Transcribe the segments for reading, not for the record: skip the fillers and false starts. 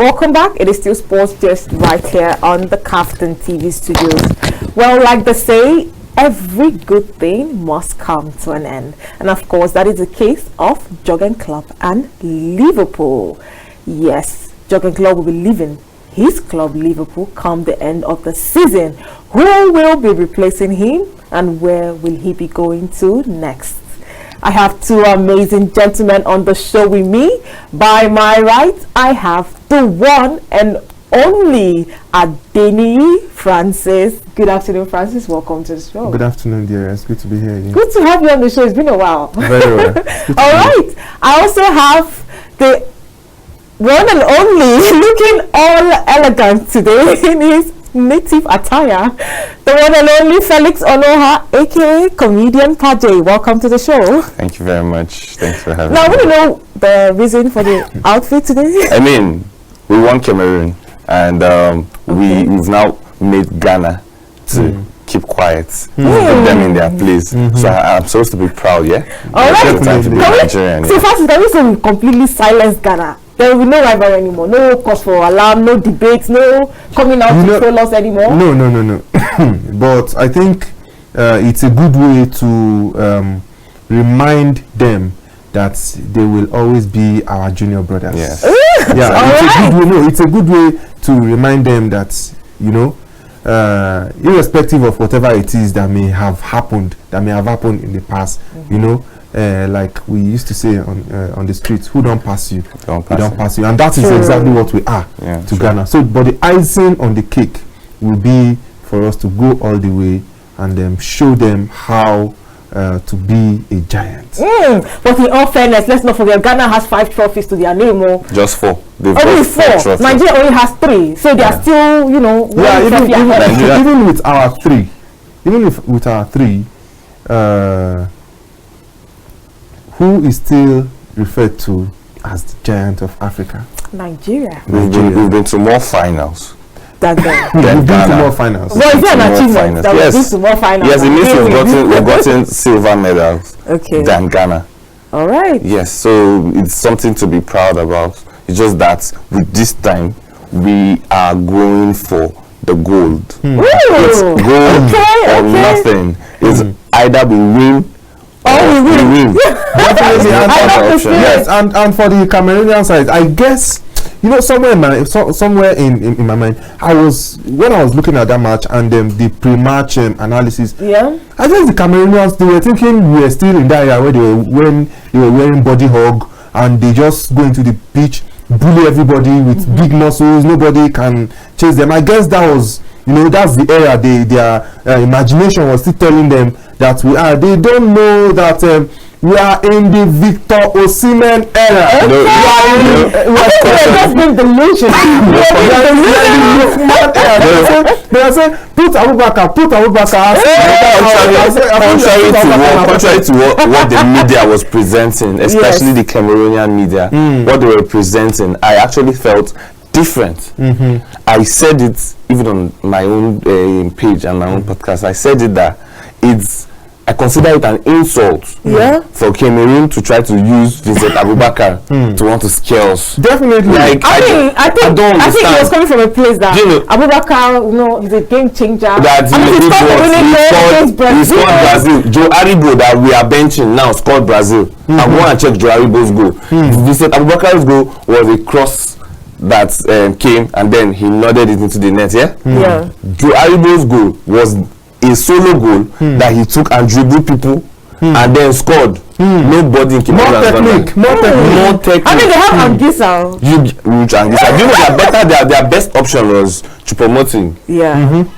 Welcome back. It is still Sports Just right here on the Captain TV studios. Well, like they say, every good thing must come to an end. And of course, that is the case of Jurgen Klopp and Liverpool. Yes, Jurgen Klopp will be leaving his club Liverpool come the end of the season. Who will be replacing him and where will he be going to next? I have two amazing gentlemen on the show with me. By my right, I have the one and only Adeniyi Francis. Good afternoon, Francis. Welcome to the show. Good afternoon, dear. It's good to be here again. Good to have you on the show. It's been a while. Very well. All right. I also have the one and only, looking all elegant today in his native attire, the one and only Felix Onoha, aka Comedian Pajay. Welcome to the show. Thank you very much. Thanks for having me. Now, I want to know the reason for the outfit today. I mean, we won Cameroon, and we've now made Ghana to keep quiet, put them in their place. So I'm supposed to be proud, yeah? All right. It's time to be Nigerian. So Francis, can we say we completely silence Ghana? There will be no rivalry anymore, no cause for alarm, no debates, no coming out to troll us anymore. No. But I think it's a good way to remind them that they will always be our junior brothers. Yes. It's a good way to remind them that, you know, irrespective of whatever it is that may have happened in the past, you know, like we used to say on the streets, who don't pass you, don't pass you, and that is exactly what we are to Ghana. So, but the icing on the cake will be for us to go all the way and show them how to be a giant. But in all fairness, let's not forget, Ghana has 5 trophies to their name. Just 4. Only 4. Nigeria only has 3, so they are still, you know, even with our 3, who is still referred to as the giant of Africa? Nigeria. We've been to more finals. We've been to more finals. Well, is there an achievement that we've been to more finals? Yes, it means we've gotten silver medals than Ghana. All right. Yes, so it's something to be proud about. It's just that with this time, we are going for the gold. It's gold or nothing. It's either we win or we win. Yes, and for the Cameroonian side, I guess, you know, somewhere in my mind, when I was looking at that match and the pre-match analysis. Yeah. I guess the Cameroonians, they were thinking we were still in that era where they were wearing body hug and they just go into the pitch, bully everybody with big muscles. Nobody can chase them. I guess that was, you know, that's the era. Their imagination was still telling them that we are. They don't know that we are in the Victor Osimhen era. Just been delusion. They are saying, put Abubakar. Contrary to what the media was presenting, especially the Cameroonian media, what they were presenting, I actually felt different. I said it even on my own page and my own podcast. I said it that I consider it an insult for Cameroon to try to use Vincent Abubakar to want to scare us. Definitely. Like, I think it was coming from a place that Abubakar, you know, is a game changer. He scored Brazil. Joe Aribo that we are benching now scored Brazil. I go and check Joe Aribo's goal. Vincent Abubakar's goal was a cross that came and then he nodded it into the net. Joe Aribo's goal was a solo goal that he took and dribbled people and then scored. Nobody in Cameroon more technique. I mean, they have Anguissa. Do you know their best option was Choupo-Moting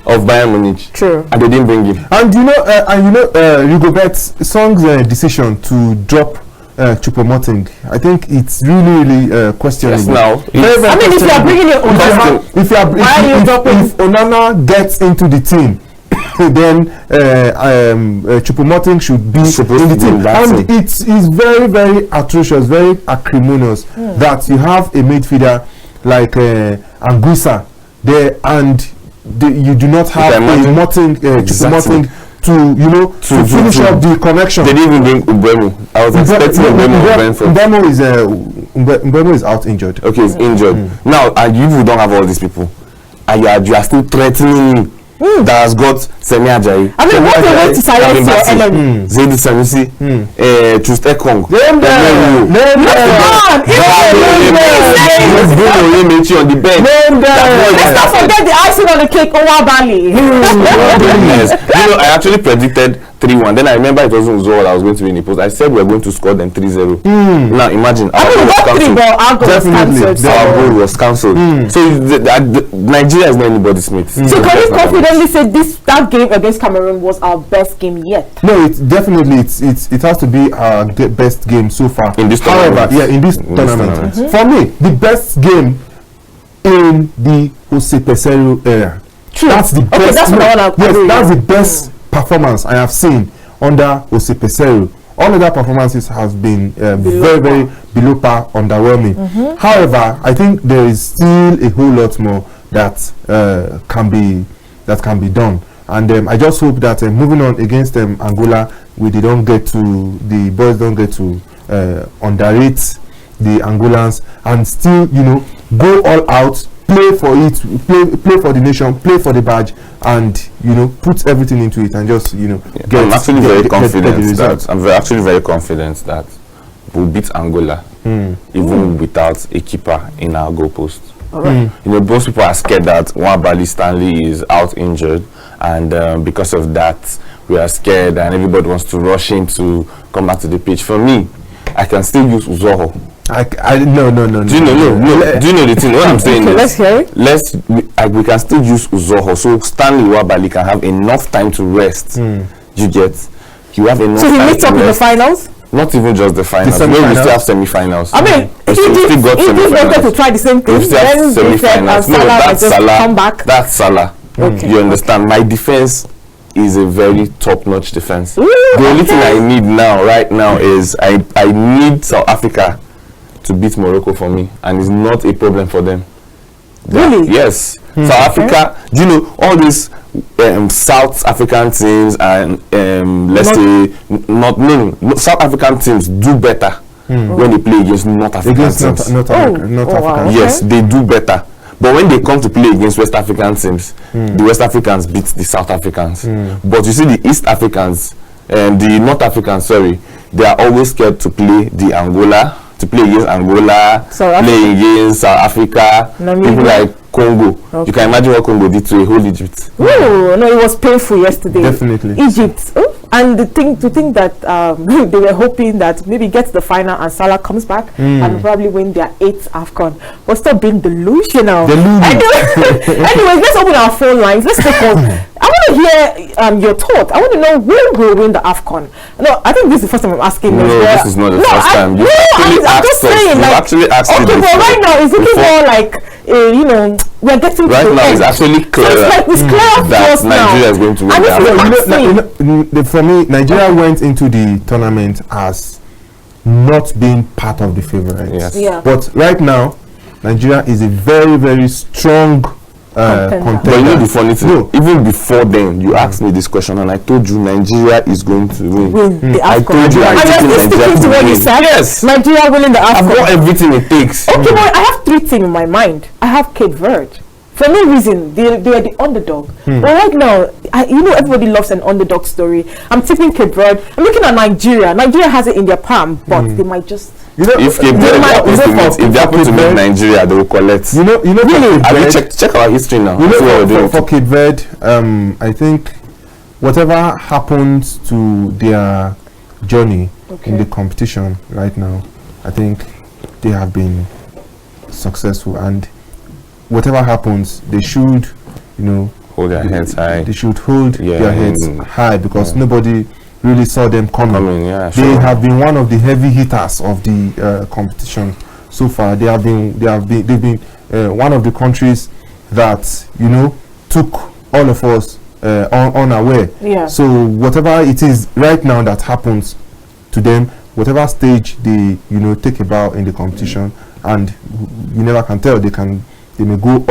of Bayern Munich. True. And they didn't bring him. And you know, Rigobert Song's decision to drop Choupo-Moting, I think it's really questionable. Yes, now. I mean, if you are bringing it if Onana gets into the team, then Choupo-Moting should be in the team. And it is very, very atrocious, very acrimonious that you have a midfielder like Anguissa there and you do not have a Choupo-Moting to finish up the connection. They didn't even bring Mbeumo. I was expecting Mbeumo is out injured. Okay, he's injured. Now, and you don't have all these people, and you are still threatening me. That has got Semi Ajayi. I mean, what they want to silence your enemy? Zaidi Sanusi, Trust Ekong. Name them. On the bench. Let's not forget the icing on the cake, Owabali. I actually predicted 3-1. Then I remember it wasn't Uzo that was going to be in the post. I said we were going to score them 3-0. Now imagine our goal was cancelled. So Nigeria is not anybody's mate. So can you confidently say that game against Cameroon was our best game yet? No, it definitely it has to be our best game so far in this tournament. However, in this tournament. For me, the best game in the Jose Peseiro era. True. That's the best. That's that's the best performance I have seen under Jose Peseiro. All other performances have been very below par, underwhelming. However, I think there is still a whole lot more that can be done, and I just hope that moving on against Angola, the boys don't get to underrate the Angolans and still go all out, play for it, play for the nation, play for the badge, and put everything into it and just get. I'm actually very confident that actually very confident that we'll beat Angola even without a keeper in our goalpost. Most people are scared that Nwabali Stanley is out injured, and because of that we are scared and everybody wants to rush in to come back to the pitch. For me, I can still use Uzoho. No. Do you know the thing? What I'm saying is, let's hear it. We can still use Uzoho, so Stanley Nwabali can have enough time to rest. You get? You have enough. So he time meets up in the finals. Not even just the finals. We still have semi-finals. I mean, if you wanted to try the same thing, we still have semi-finals. No, that's Salah. Come back. That's Salah. Okay. You understand? My defense is a very top-notch defense. Ooh, the only thing I need right now is I need South Africa to beat Morocco for me, and it's not a problem for them. Really? Yes. South Africa, all these South African teams and South African teams do better when they play against North African teams. North African. Yes, they do better. But when they come to play against West African teams, the West Africans beat the South Africans. But you see the East Africans and the North Africans, they are always scared to play the Angola, play against Angola, play against South Africa, people like Congo. Okay. You can imagine what Congo did to a whole Egypt. Oh, no, it was painful yesterday. Definitely. Egypt. And to think that they were hoping that maybe get to the final and Salah comes back and probably win their 8th AFCON. But stop being delusional. Anyway, let's open our phone lines. Let's take calls. I want to hear your thought. I want to know who will win the AFCON. No, I think this is the first time I'm asking. No, this is not the first time. I'm just saying. You actually asked me. Okay, but right now it's looking more like we're getting right now. It's actually clear that Nigeria is going to win. For me, Nigeria went into the tournament as not being part of the favorites. Yes. Yeah. But right now, Nigeria is a very, very strong contender. But you know the funny thing, even before then, you asked me this question and I told you Nigeria is going to win. I told you I'm taking Nigeria to win. Yes. Nigeria winning the AFCON. I've got everything it takes. Okay, boy, I have 3 things in my mind. I have Cape Verde. For no reason, they are the underdog. But right now, everybody loves an underdog story. I'm taking Cape Verde. I'm looking at Nigeria. Nigeria has it in their palm, but they might just. If Cape Verde happen to meet Nigeria, they will collect. Really? Have you check our history now? For Cape Verde, I think whatever happens to their journey in the competition right now, I think they have been successful, and whatever happens, they should, hold their heads high. They should hold their heads high because nobody really saw them coming. They have been one of the heavy hitters of the competition so far. They've been one of the countries that took all of us unaware. Yeah. So whatever it is right now that happens to them, whatever stage they take a bow in the competition, and you never can tell, they may go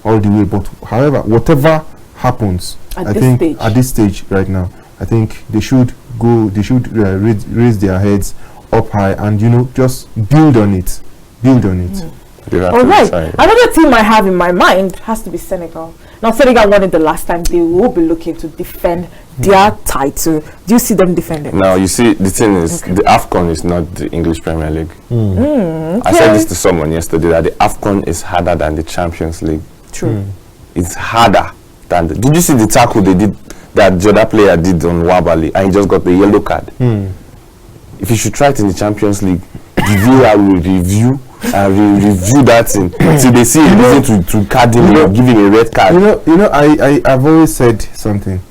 all the way. But however, whatever happens, At this stage. At this stage right now, I think they should raise their heads up high and just build on it. All right. Another team I have in my mind has to be Senegal. Now, Senegal won it the last time. They will be looking to defend their title. Do you see them defending? Now, you see, the thing is, the AFCON is not the English Premier League. I said this to someone yesterday, that the AFCON is harder than the Champions League. True. It's harder than did you see the tackle they did, that the other player did on Wabali, and he just got the yellow card? If you should try it in the Champions League, the VAR will review that thing till they see a reason to card him or give him a red card. I've always said something.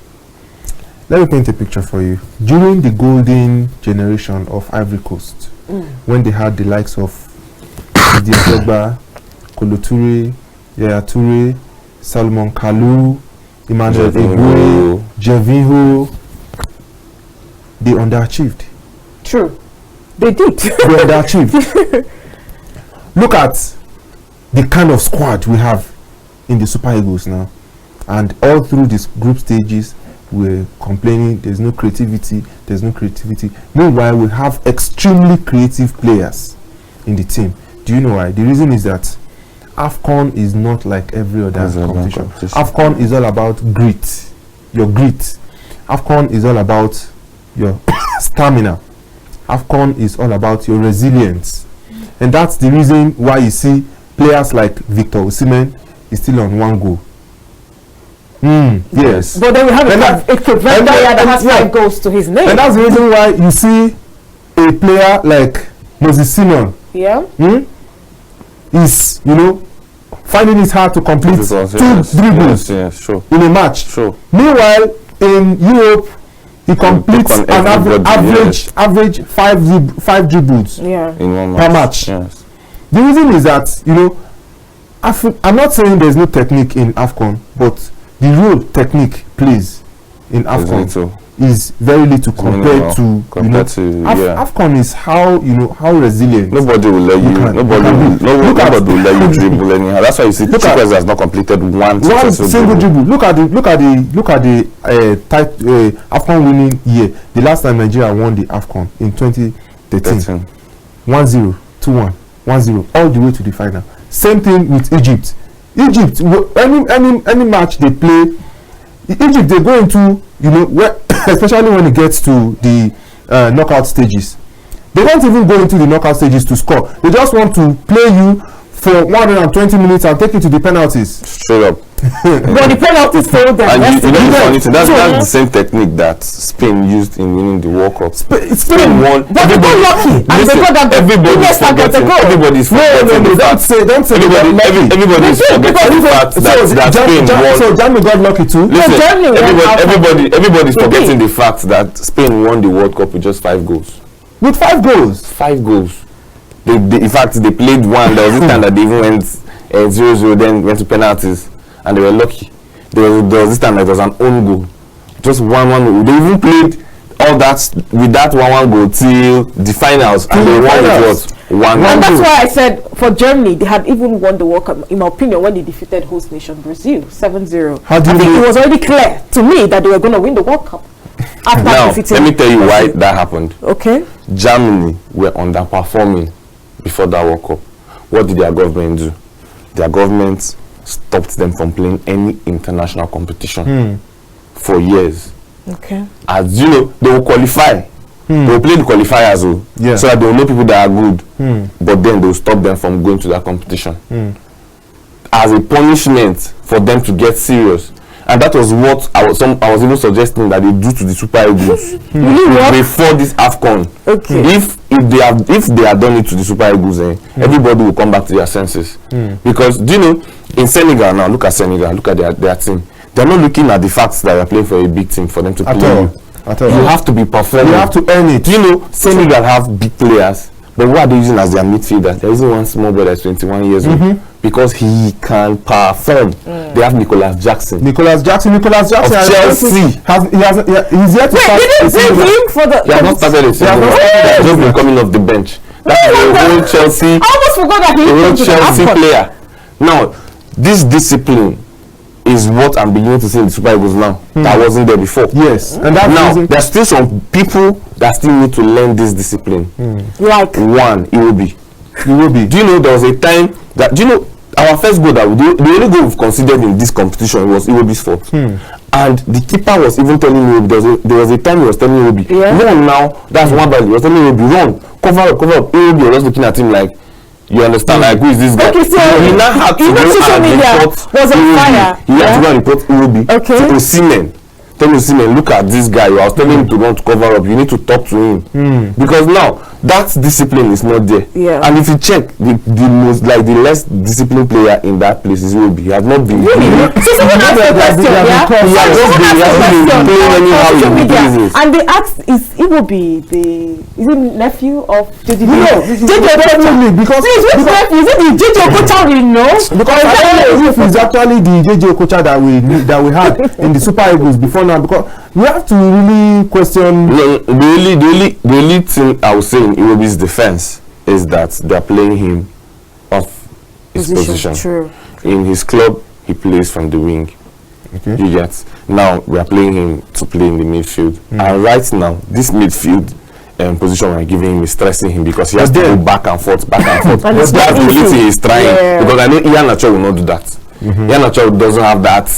Let me paint a picture for you. During the golden generation of Ivory Coast, when they had the likes of Didier Drogba, Kolo Touré, Yaya Touré, Salomon Kalou, Emmanuel Egwe, Gervinho, they underachieved. True. They did. They underachieved. Look at the kind of squad we have in the Super Eagles now. And all through these group stages, we're complaining there's no creativity. Meanwhile, we have extremely creative players in the team. Do you know why? The reason is that AFCON is not like every other competition. AFCON is all about grit. Your grit. AFCON is all about your stamina. AFCON is all about your resilience. And that's the reason why you see players like Victor Osimhen is still on one goal. Yes. But then we have a player that has 5 goals to his name. And that's the reason why you see a player like Moses Simon. Yeah. Is, finding it hard to complete 2 dribbles in a match. Sure. Meanwhile, in Europe, he completes an average 5 dribbles in one per match. Yes. The reason is that I'm not saying there's no technique in AFCON, but the role technique plays in AFCON is very little compared to AFCON is how resilient. Nobody will let you. Nobody will let you dribble anyhow. That's why you see Chukwueze has not completed one single dribble. Look at the AFCON winning year. The last time Nigeria won the AFCON in 2013, 1-0, 2-1, 1-0, all the way to the final. Same thing with Egypt. Egypt, any match they play, Egypt they go into especially when it gets to the knockout stages. They don't even go into the knockout stages to score. They just want to play you for 120 minutes and take you to the penalties. Straight up. But the penalties failed them. And that's the same technique that Spain used in winning the World Cup. Spain won. But they got lucky. And they got that everybody's forgetting the don't say everybody's forgetting the fact that Spain won. So Germany got lucky too. Listen, everybody's forgetting the fact that Spain won the World Cup with just 5 goals. With 5 goals? 5 goals. In fact, they played one. There was this time that they even went 0-0, then went to penalties, and they were lucky. There was this time that it was an own goal. Just 1-1 goal. They even played all that with that 1-1 goal till the finals, and they won with what? 1-1. And that's why I said for Germany, they had even won the World Cup, in my opinion, when they defeated host nation Brazil 7-0. I think it was already clear to me that they were going to win the World Cup. Now, let me tell you why that happened. Okay. Germany were underperforming before that World Cup. What did their government do? Their government stopped them from playing any international competition for years. Okay. As you know, they will qualify. They will play the qualifiers so that they will know people that are good. But then they will stop them from going to that competition. As a punishment for them to get serious. And that was what I was even suggesting that they do to the Super Eagles before this AFCON. Okay. If they have done it to the Super Eagles, everybody will come back to their senses. Because do you know, in Senegal now, look at Senegal, look at their team. They're not looking at the facts that they're playing for a big team for them to play you. You have to be performing. You have to earn it. Do you know Senegal have big players, but what are they using as their midfielders? They're using one small boy that's 21 years old. Because he can perform. They have Nicolas Jackson. Nicolas Jackson of Chelsea. He's yet to start. He has not started a season. He has just been coming off the bench. That's the whole Chelsea. I almost forgot that he was a Chelsea player. Now, this discipline is what I'm beginning to see in the Super Eagles now. That wasn't there before. Yes, and that now there's still some people that still need to learn this discipline. Like one, Iwobi. Do you know there was a time that our first goal that the only goal we've considered in this competition was Iwobi's fault. And the keeper was even telling me there was a time he was telling Iwobi, run now. That's one ball. He was telling Iwobi, run, cover up. Iwobi was just looking at him like, you understand, like, who is this guy? Okay, so he now had to go social and media report was on fire. He had to go and report Iwobi to Osimhen. Tell Osimhen, look at this guy. I was telling him to run to cover up. You need to talk to him because now that discipline is not there. And if you check the most the less disciplined player in that place is Iwobi. He has not been. Really? So someone asked a question, and they asked, is Iwobi the nephew of JJ? Definitely, because is it the JJ Okocha we know? Because I don't know if it's actually the JJ Okocha that we had in the Super Eagles before now, because we have to really question. The only thing I would say in Iwobi's defense is that they are playing him off his position. True. In his club, he plays from the wing. Okay. You get. Now we are playing him to play in the midfield, and right now this midfield position we're giving him is stressing him because he has to go back and forth. That's the only thing he's trying, because I know Ian Nacho will not do that. Ian Nacho doesn't have that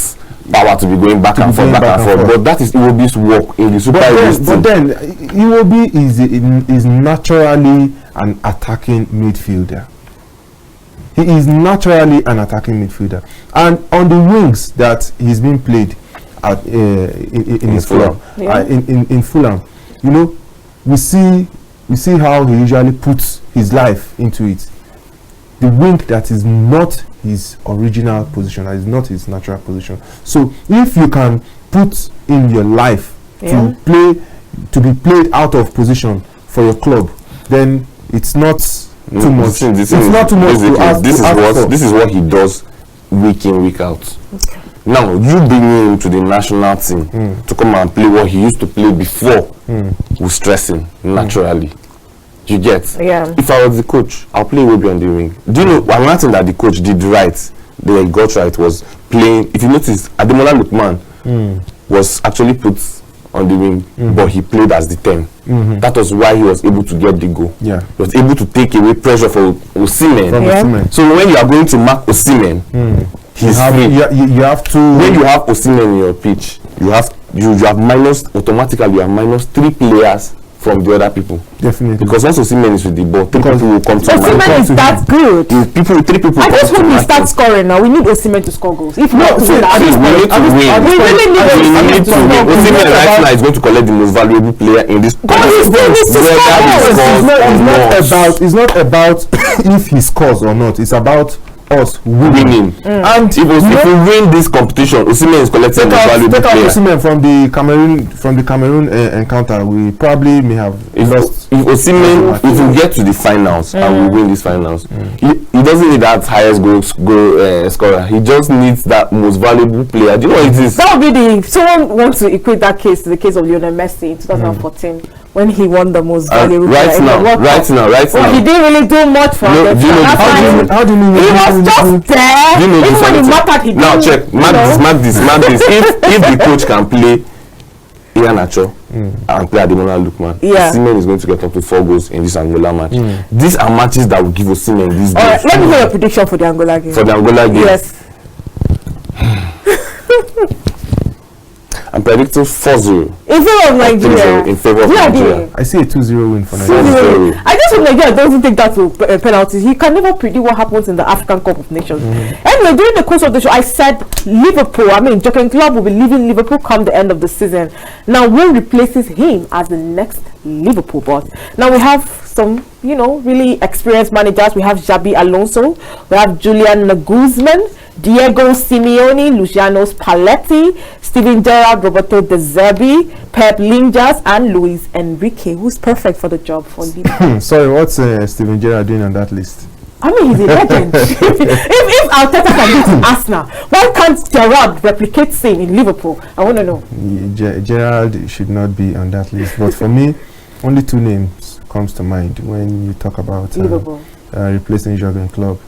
power to be going back and forth, but that is Iwobi's work in the Super Eagles. But then Iwobi is naturally an attacking midfielder. He is naturally an attacking midfielder, and on the wings that he's been played at in his club, in Fulham, we see how he usually puts his life into it. The wing that is not his original position, that is not his natural position. So if you can put in your life to be played out of position for your club, then it's not too much. It's not too much to ask. This is what he does week in, week out. Okay. Now you bring him to the national team to come and play what he used to play before with stressing naturally. You get? Yeah. If I was the coach, I'll play Iwobi on the wing. Do you know one thing that the coach did right? They got right was playing. If you notice, Ademola Lookman was actually put on the wing, but he played as the 10. That was why he was able to get the goal. Yeah. He was able to take away pressure for Osimhen. So when you are going to mark Osimhen, you have to. When you have Osimhen in your pitch, you have minus automatically. You have minus 3 players from the other people. Definitely. Because once Osimhen is with the ball, 3 people will come to him. Osimhen is that good. 3 people. I just hope we start scoring now. We need Osimhen to score goals. If not, we need to win. We really need Osimhen to score goals. Osimhen right now is going to collect the most valuable player in this. It's not about if he scores or not. It's about us winning. And if we win this competition, Osimhen is collecting the valuable player. Osimhen from the Cameroon encounter, we probably may have lost. If Osimhen, if we get to the finals and we win these finals, he doesn't need that highest goal scorer. He just needs that most valuable player. Do you know what it is? That would be someone wants to equate that case to the case of Lionel Messi in 2014. When he won the most valuable right now. He didn't really do much for How do you mean? He was just there. Even when he mattered, he now check. Mark this. If the coach can play Ian Nacho and play Ademola Lookman, Osimhen is going to get up to 4 goals in this Angola match. These are matches that will give Osimhen these goals. Alright, let me know your prediction for the Angola game. Yes. I'm predicting 4-0 in favor of Nigeria. In favor of Nigeria. I see a 2-0 win for Nigeria. I just hope Nigeria doesn't take that to penalties. You can never predict what happens in the African Cup of Nations. Anyway, during the course of the show, I said Jurgen Klopp will be leaving Liverpool come the end of the season. Now, who replaces him as the next Liverpool boss? Now, we have some, really experienced managers. We have Xabi Alonso, we have Julian Nagelsmann, Diego Simeone, Luciano Spalletti, Steven Gerrard, Roberto De Zerbi, Pep Lingers, and Luis Enrique, who's perfect for the job for Liverpool. Sorry, what's Steven Gerrard doing on that list? I mean, he's a legend. if Arteta can do it in Arsenal, why can't Gerrard replicate same in Liverpool? I want to know. Gerrard should not be on that list. But for me, only 2 names comes to mind when you talk about replacing Jurgen Klopp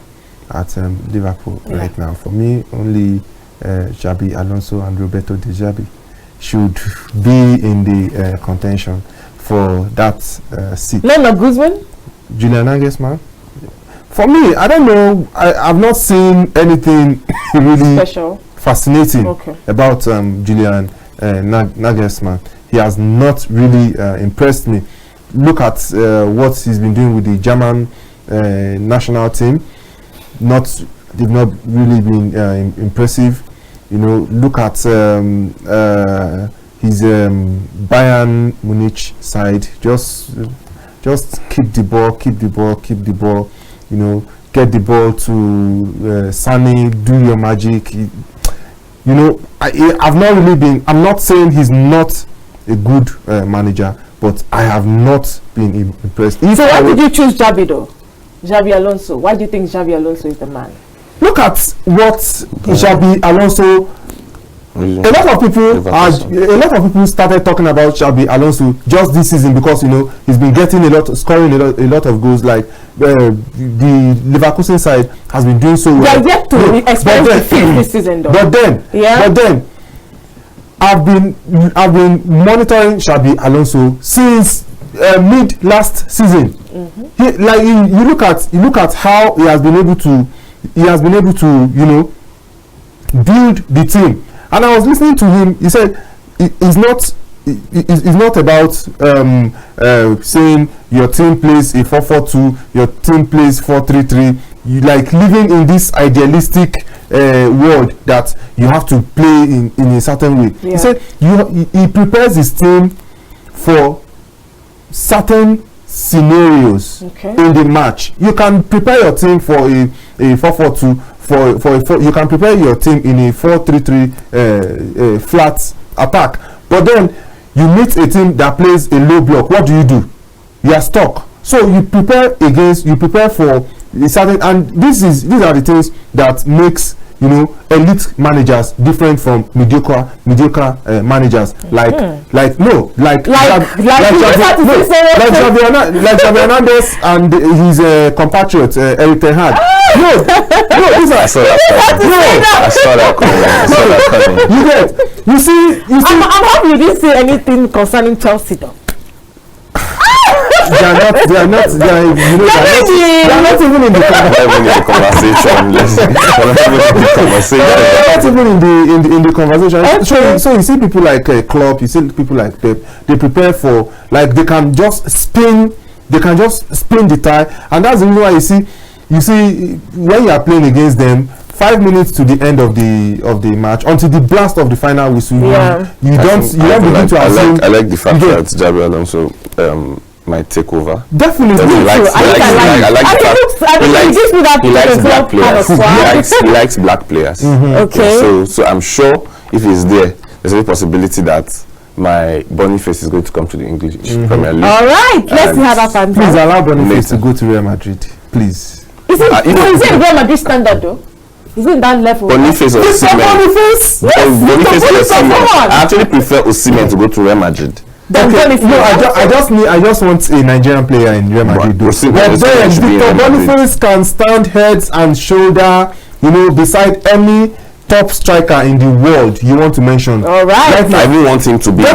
at Liverpool right now. For me, only Xabi Alonso and Roberto De Zerbi should be in the contention for that seat. None of Guzman? Julian Nagelsmann? For me, I don't know. I've not seen anything really Special. fascinating about Julian Nagelsmann. He has not really impressed me. Look at what he's been doing with the German national team. They've not really been impressive. You know, look at his Bayern Munich side. Just keep the ball. You know, get the ball to Sane, do your magic. You know, I've not really been. I'm not saying he's not a good manager, but I have not been impressed. So why did you choose Xabi though? Xabi Alonso. Why do you think Xabi Alonso is the man? Look at what Xabi Alonso. A lot of people started talking about Xabi Alonso just this season because, you know, he's been getting scoring a lot of goals. Like the Leverkusen side has been doing so well. They're yet to experience the fifth this season though. But then I've been monitoring Xabi Alonso since mid last season. You look at how he has been able to you know, build the team. And I was listening to him. He said it's not about saying your team plays a 4-4-2, your team plays 4-3-3. You like living in this idealistic world that you have to play in a certain way. He said he prepares his team for certain scenarios in the match. You can prepare your team for a 4-4-2. You can prepare your team in a 4-3-3 flat attack, but then you meet a team that plays a low block. What do? You are stuck. So you prepare for a certain, and these are the things that makes, you know, elite managers different from mediocre managers. Like Xavi Hernandez and his compatriot Eric Ten Hag. I saw that coming. You see. I'm happy you didn't say anything concerning Chelsea though. They are not even in the conversation. They're not even in the conversation. So you see people like Klopp, you see people like Pep. They prepare for, like, they can just spin the tie, and that's the reason why you see when you are playing against them, 5 minutes to the end of the match, until the blast of the final whistle, you don't begin to assume. I like the fact that Xabi Alonso might take over. Definitely. He likes black players. He likes black players. Okay. So I'm sure if he's there's a possibility that my Boniface is going to come to the English Premier League. All right, let's see how that pans. Please allow Boniface to go to Real Madrid, please. Is it Real Madrid standard though? Is it that level? Boniface or Osimhen? Boniface. I actually prefer Osimhen to go to Real Madrid. I just want a Nigerian player in Real Madrid. But then Victor Boniface can stand heads and shoulder, you know, beside any top striker in the world you want to mention. All right. I even want him to be. I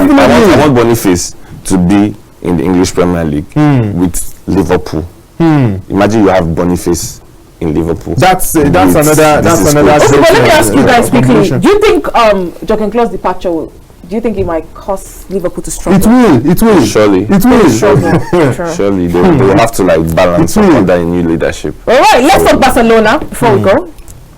want Boniface to be in the English Premier League with Liverpool. Imagine you have Boniface in Liverpool. That's another. Okay, but let me ask you guys quickly. Do you think Jurgen Klopp's departure will? Do you think it might cause Liverpool to struggle? It will. Surely. It will. Surely they will have to balance under a new leadership. All right, let's talk Barcelona before we go.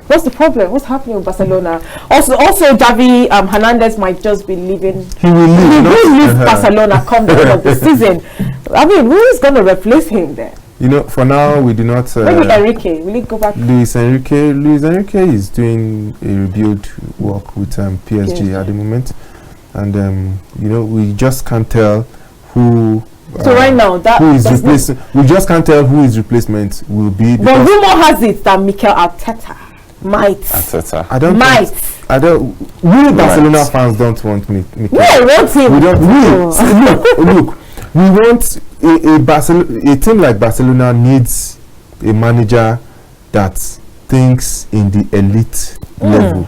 What's the problem? What's happening with Barcelona? Also, Xavi Hernandez might just be leaving. He will leave Barcelona come the end of the season. I mean, who is going to replace him there? You know, for now we do not. Maybe Enrique. Will he go back? Luis Enrique is doing a rebuild work with PSG at the moment, and you know, we just can't tell who. So right now, who is replacing? We just can't tell who his replacement will be. But rumor has it that Mikel Arteta might. We Barcelona fans don't want Mikel. Yeah, want him. We don't. Look. We want a team like Barcelona needs a manager that thinks in the elite level.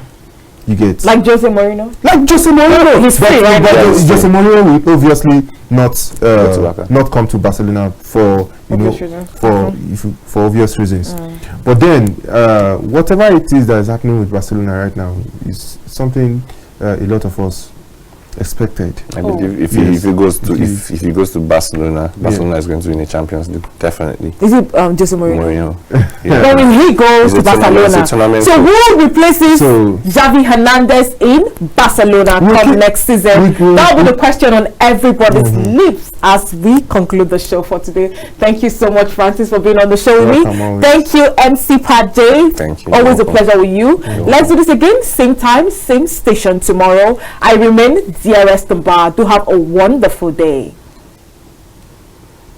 You get like Jose Mourinho. like Jose Mourinho. He's free, right? Jose Mourinho will obviously not Barca. not come to Barcelona for Obvious reason. for obvious reasons. But then whatever it is that is happening with Barcelona right now is something a lot of us expected. I believe if he goes to Barcelona, Barcelona is going to win the Champions League, definitely. Is it Jose Mourinho? Yeah. When he goes to It's a Barcelona, tournament. so who replaces So- Xavi Hernandez in Barcelona come next season? That will be the question on everybody's lips as we conclude the show for today. Thank you so much, Francis, for being on the show with me. Welcome, always. Thank you, MC Pat J. Thank you. Always a Welcome. pleasure with you. Let's do this again, same time, same station tomorrow. I remain Dearest Mba. Do have a wonderful day.